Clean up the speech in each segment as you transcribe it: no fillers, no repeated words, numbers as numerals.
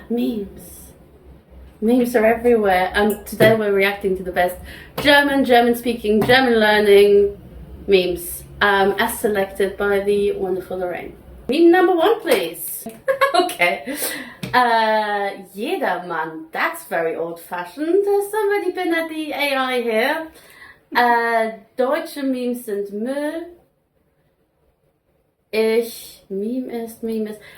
Memes. Memes are everywhere, and today we're reacting to the best German-speaking, German-learning memes, as selected by the wonderful Loraine. Meme number 1, please. Okay. Jedermann. That's very old-fashioned. Has somebody been at the AI here? Deutsche Memes sind Müll. Meme ist.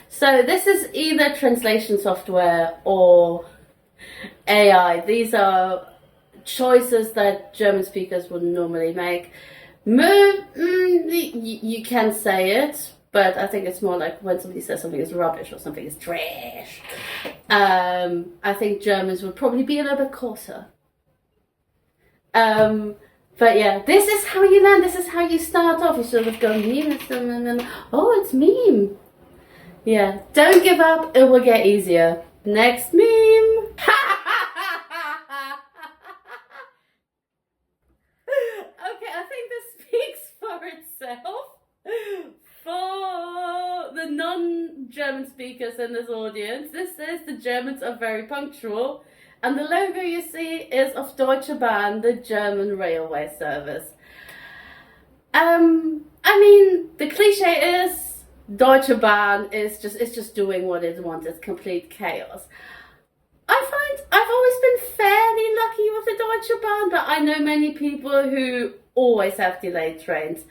So this is either translation software or AI. These are choices that German speakers would normally make. Müll, you can say it, but I think it's more like when somebody says something is rubbish or something is trash. I think Germans would probably be a little bit coarser. But yeah, this is how you learn, this is how you start off. You sort of go meme, and then, oh, it's meme. Yeah, don't give up, it will get easier. Next meme. Okay, I think this speaks for itself. For the non-German speakers in this audience, this says the Germans are very punctual. And the logo you see is of Deutsche Bahn, the German railway service. I mean, the cliche is Deutsche Bahn is just doing what it wants. It's complete chaos. I find I've always been fairly lucky with the Deutsche Bahn, but I know many people who always have delayed trains.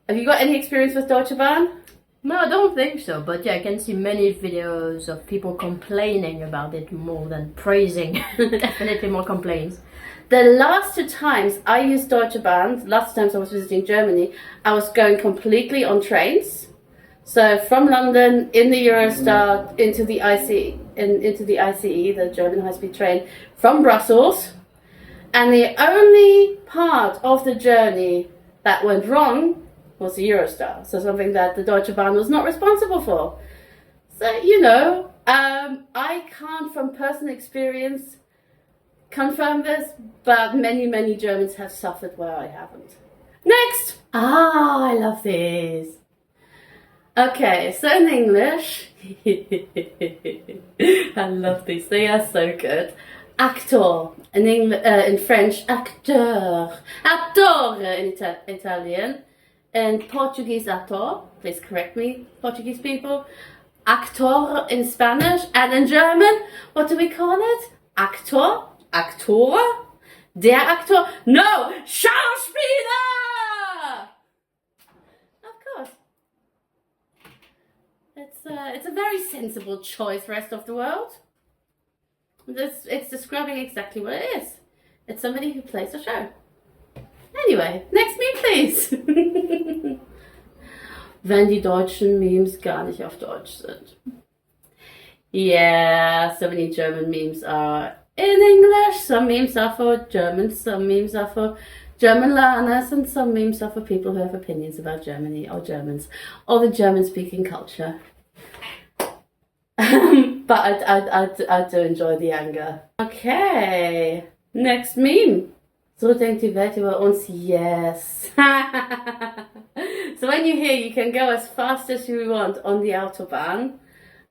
Have you got any experience with Deutsche Bahn? No, I don't think so, but yeah, I can see many videos of people complaining about it more than praising. Definitely more complaints. The last 2 times I used Deutsche Bahn, last times I was visiting Germany, I was going completely on trains. So from London in the Eurostar into the ICE, the German high-speed train from Brussels. And the only part of the journey that went wrong was the Eurostar, so something that the Deutsche Bahn was not responsible for. So, you know, I can't from personal experience confirm this, but many Germans have suffered where I haven't. Next! I love these. Okay, so in English, I love these, they are so good. Actor, in French, acteur, attore in Italian. And Portuguese actor, please correct me, Portuguese people. Actor in Spanish, and in German, what do we call it? Actor, actor, der Aktor, no, Schauspieler! Of course. It's a very sensible choice, rest of the world. It's describing exactly what it is. It's somebody who plays a show. Anyway, next meme, please. Wenn die deutschen Memes gar nicht auf Deutsch sind. Yeah, so many German memes are in English. Some memes are for Germans, some memes are for German learners, and some memes are for people who have opinions about Germany or Germans or the German-speaking culture. But I do enjoy the anger. Okay, next meme. So denkt die Welt über uns, yes. So when you're here, you can go as fast as you want on the Autobahn.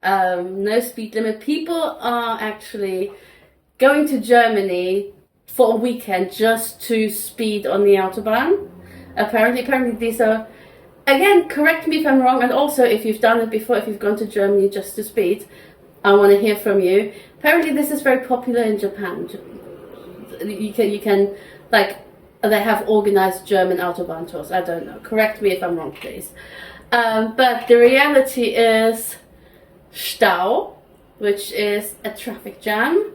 No speed limit. People are actually going to Germany for a weekend just to speed on the Autobahn. Apparently these are, again, correct me if I'm wrong, and also if you've done it before, if you've gone to Germany just to speed, I want to hear from you. Apparently this is very popular in Japan. You can like, they have organized German Autobahn tours. I don't know. Correct me if I'm wrong, please. But the reality is Stau, which is a traffic jam,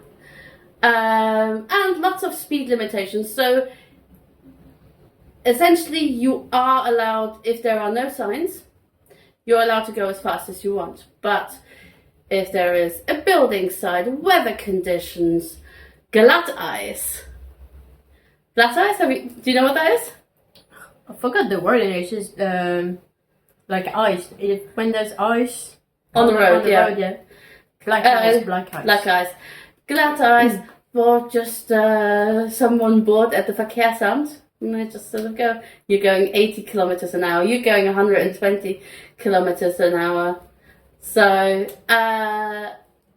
and lots of speed limitations. So essentially you are allowed, if there are no signs, you're allowed to go as fast as you want. But if there is a building site, weather conditions, Glatteis. Glatteis? Do you know what that is? I forgot the word. It's just like ice. When there's ice on the road, yeah. Black ice. Black ice. Glatteis for just someone bored at the Verkehrsamt. And they just sort of go, you're going 80 kilometers an hour, you're going 120 kilometers an hour. So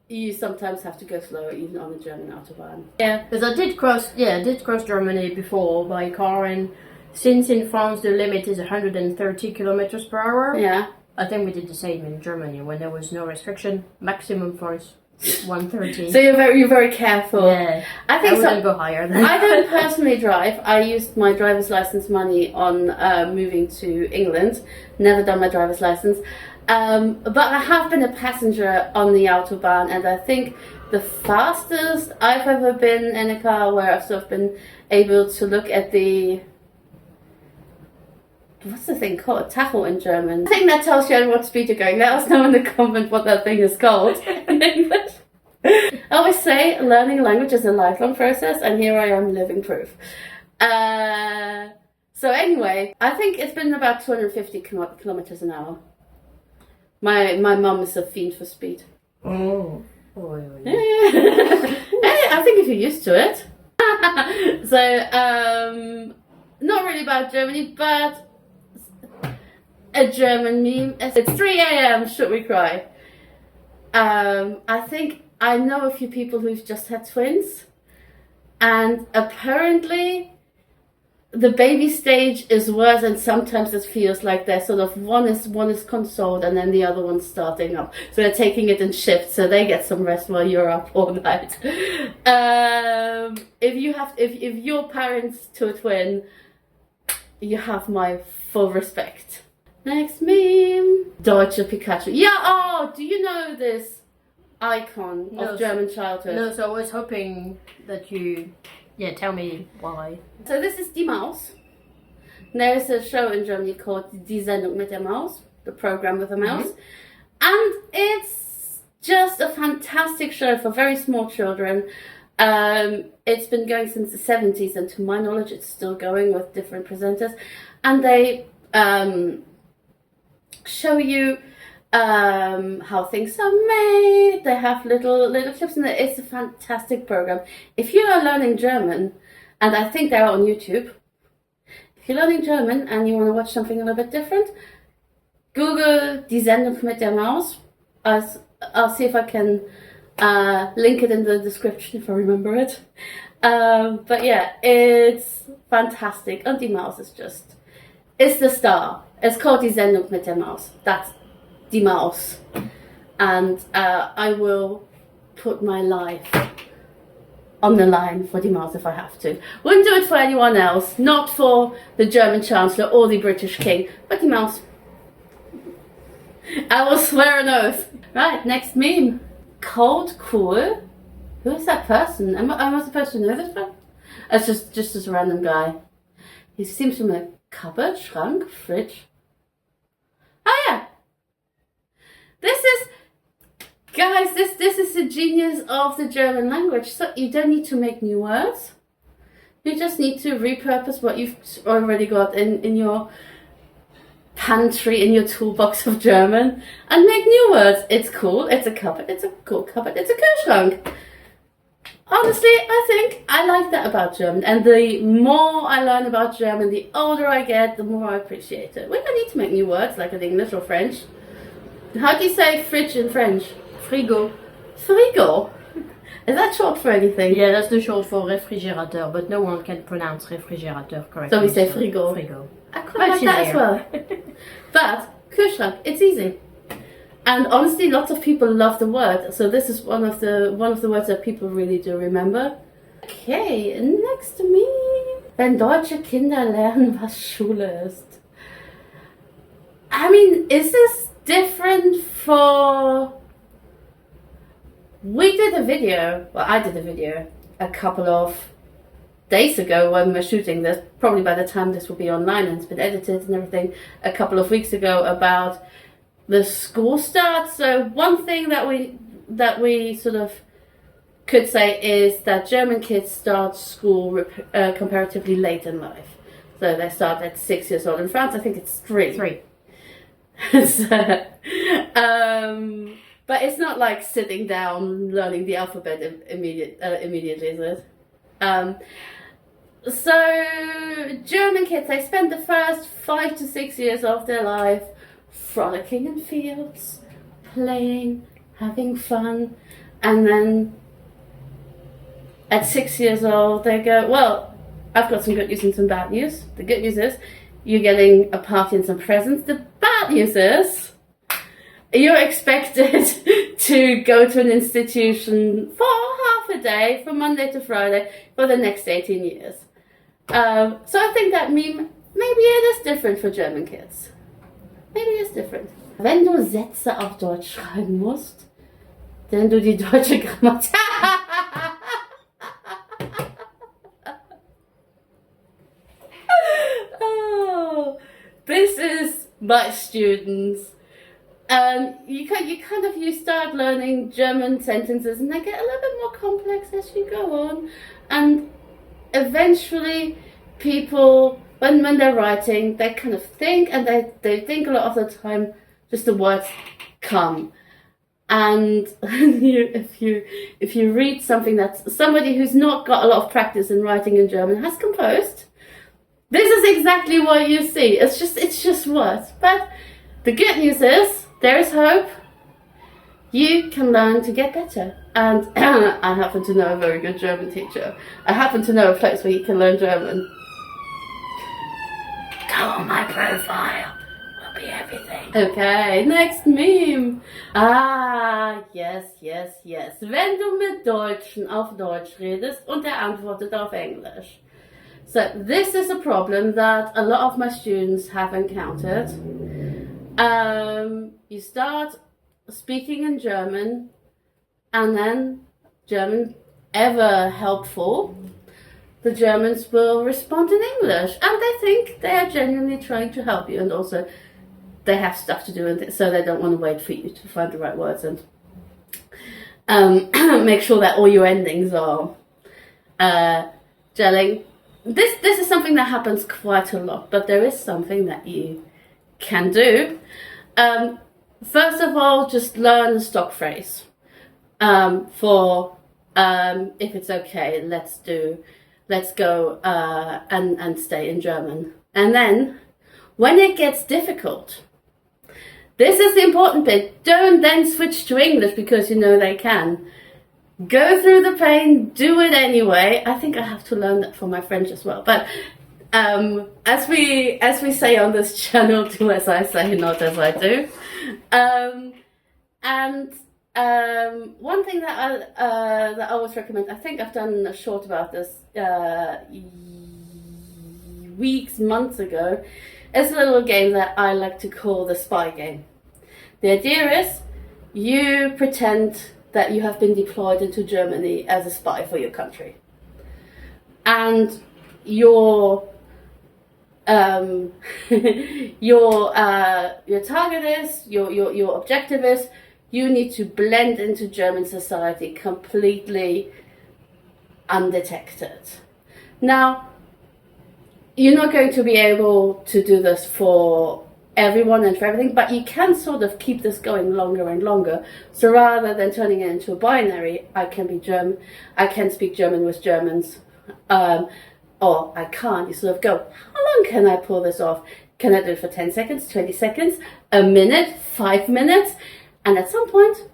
you sometimes have to go slower even on the German autobahn. Yeah. Because I did cross Germany before by car, and since in France the limit is 130 kilometers per hour, Yeah. I think we did the same in Germany when there was no restriction. Maximum for us 130. So you're very careful. Yeah, I think I wouldn't go higher than I don't personally drive. I used my driver's license money on moving to England. Never done my driver's license. But I have been a passenger on the Autobahn, and I think the fastest I've ever been in a car where I've sort of been able to look at the... What's the thing called? Tacho in German. I think that tells you at what speed you're going. Let us know in the comment what that thing is called in English. I always say learning a language is a lifelong process, and here I am living proof. So anyway, I think it's been about 250 kilometers an hour. My mum is a fiend for speed. Oh. Hey, I think if you're used to it. So, not really about Germany, but a German meme. It's 3 a.m. Should we cry? I think I know a few people who've just had twins, and apparently the baby stage is worse, and sometimes it feels like they're sort of one is consoled and then the other one's starting up. So they're taking it in shifts, so they get some rest while you're up all night. If you're parents to a twin, you have my full respect. Next meme. Deutsche Pikachu. Yeah, oh, do you know this icon of German childhood? No, so I was hoping that you... Yeah, tell me why. So this is Die Maus. There's a show in Germany called Die Sendung mit der Maus, the program with a mouse. And it's just a fantastic show for very small children. It's been going since the 70s, and to my knowledge it's still going with different presenters. And they show you how things are made. They have little clips in there. It's a fantastic program. If you are learning German, and I think they're on YouTube, if you're learning German and you want to watch something a little bit different, Google Die Sendung mit der Maus. I'll see if I can link it in the description if I remember it. But yeah, it's fantastic. And Die Maus is just, it's the star. It's called Die Sendung mit der Maus. That's Die Maus. And I will put my life on the line for Die Maus if I have to. Wouldn't do it for anyone else, not for the German Chancellor or the British King, but Die Maus. I will swear an oath. Right, next meme. Cold Cool. Who is that person? Am I supposed to know this person? It's just this random guy. He seems from a cupboard, Schrank, fridge. Oh yeah. Guys, this is the genius of the German language. So you don't need to make new words. You just need to repurpose what you've already got in your pantry, in your toolbox of German, and make new words. It's cool, it's a cupboard, it's a cool cupboard, it's a Kühlschrank. Honestly, I think I like that about German, and the more I learn about German, the older I get, the more I appreciate it. We don't need to make new words like in English or French. How do you say fridge in French? Frigo. Frigo? Is that short for anything? Yeah, that's the short for réfrigérateur, but no one can pronounce réfrigérateur correctly. So we say frigo. Frigo. I quite like that as well. But Kühlschrank, it's easy. And honestly, lots of people love the word. So this is one of the words that people really do remember. Okay, next to me. Wenn deutsche Kinder lernen, was Schule ist. I mean, is this different for... We did a video, well, I did a video a couple of days ago when we're shooting this, probably by the time this will be online and it's been edited and everything, a couple of weeks ago about the school start. So one thing that we sort of could say is that German kids start school comparatively late in life. So they start at 6 years old. In France, I think it's 3. 3. So, but it's not like sitting down learning the alphabet immediately, is it? So German kids, they spend the first 5 to 6 years of their life frolicking in fields, playing, having fun, And then at 6 years old, they go, well, I've got some good news and some bad news. The good news is you're getting a party and some presents. The bad news is you're expected to go to an institution for half a day, from Monday to Friday, for the next 18 years. So I think that meme, maybe it is different for German kids. Maybe it's different. Wenn du Sätze auf Deutsch schreiben musst, dann du die deutsche Grammatik. Oh, this is my students. You start learning German sentences and they get a little bit more complex as you go on, and eventually people, when they're writing, they kind of think, and they think a lot of the time just the words come. And if you read something that somebody who's not got a lot of practice in writing in German has composed, this is exactly what you see. It's just words. But the good news is there is hope. You can learn to get better. And I happen to know a very good German teacher. I happen to know a place where you can learn German. Go on my profile. Will be everything. Okay, next meme. Yes. Wenn du mit Deutschen auf Deutsch redest und er antwortet auf Englisch. So this is a problem that a lot of my students have encountered. You start speaking in German, and then German, ever helpful, the Germans will respond in English, and they think they are genuinely trying to help you, and also they have stuff to do, and so they don't want to wait for you to find the right words and make sure that all your endings are gelling. This is something that happens quite a lot, but there is something that you can do. First of all, just learn a stock phrase. For if it's okay, let's go and stay in German. And then when it gets difficult, this is the important bit. Don't then switch to English because you know they can. Go through the pain, do it anyway. I think I have to learn that for my French as well. But as we say on this channel, do as I say, not as I do. One thing that I always recommend, I think I've done a short about this months ago, is a little game that I like to call the spy game. The idea is you pretend that you have been deployed into Germany as a spy for your country, and your target is, your objective is, you need to blend into German society completely undetected. Now, you're not going to be able to do this for everyone and for everything, but you can sort of keep this going longer and longer. So rather than turning it into a binary, I can be German, I can speak German with Germans, or I can't. You sort of go, how long can I pull this off? Can I do it for 10 seconds, 20 seconds, a minute, 5 minutes? And at some point,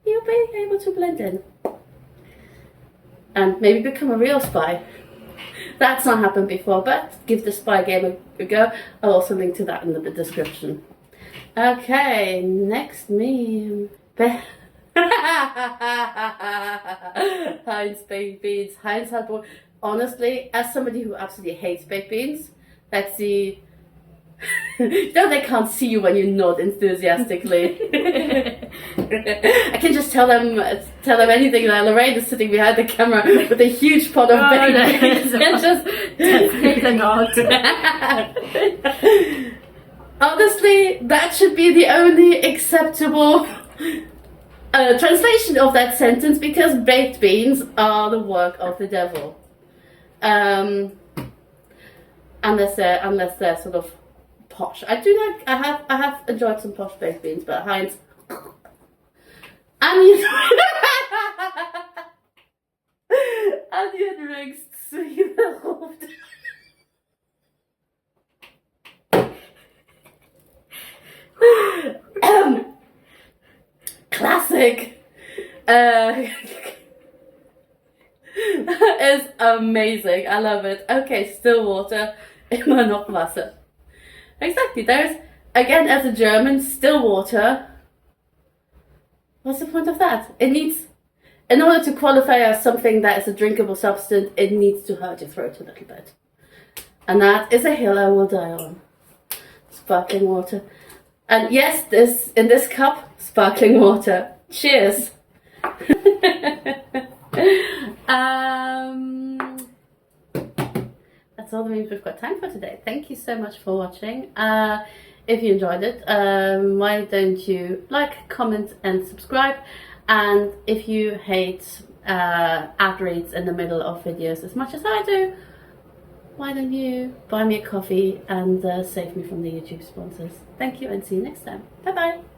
you'll be able to blend in and maybe become a real spy. That's not happened before, but give the spy game a go. I'll also link to that in the description. Okay, next meme. Heinz baked beans. Heinz had bought. Honestly, as somebody who absolutely hates baked beans, that's the. You know they can't see you when you nod enthusiastically. I can just tell them anything. Like Loraine is sitting behind the camera with a huge pot of baked beans and just definitely not. Honestly, that should be the only acceptable translation of that sentence, because baked beans are the work of the devil. Unless they're sort of posh. I have enjoyed some posh baked beans, but Heinz onion rings Zwiebelrot. Classic. It's amazing. I love it. Okay, still water, immer noch Wasser. Exactly. There's, again, as a German, still water. What's the point of that? It needs, in order to qualify as something that is a drinkable substance, it needs to hurt your throat a little bit. And that is a hill I will die on. Sparkling water. And yes, in this cup, sparkling water. Cheers. That's all the memes we've got time for today. Thank you so much for watching. If you enjoyed it, why don't you like, comment and subscribe, and if you hate ad reads in the middle of videos as much as I do, why don't you buy me a coffee and save me from the YouTube sponsors. Thank you and see you next time. Bye bye.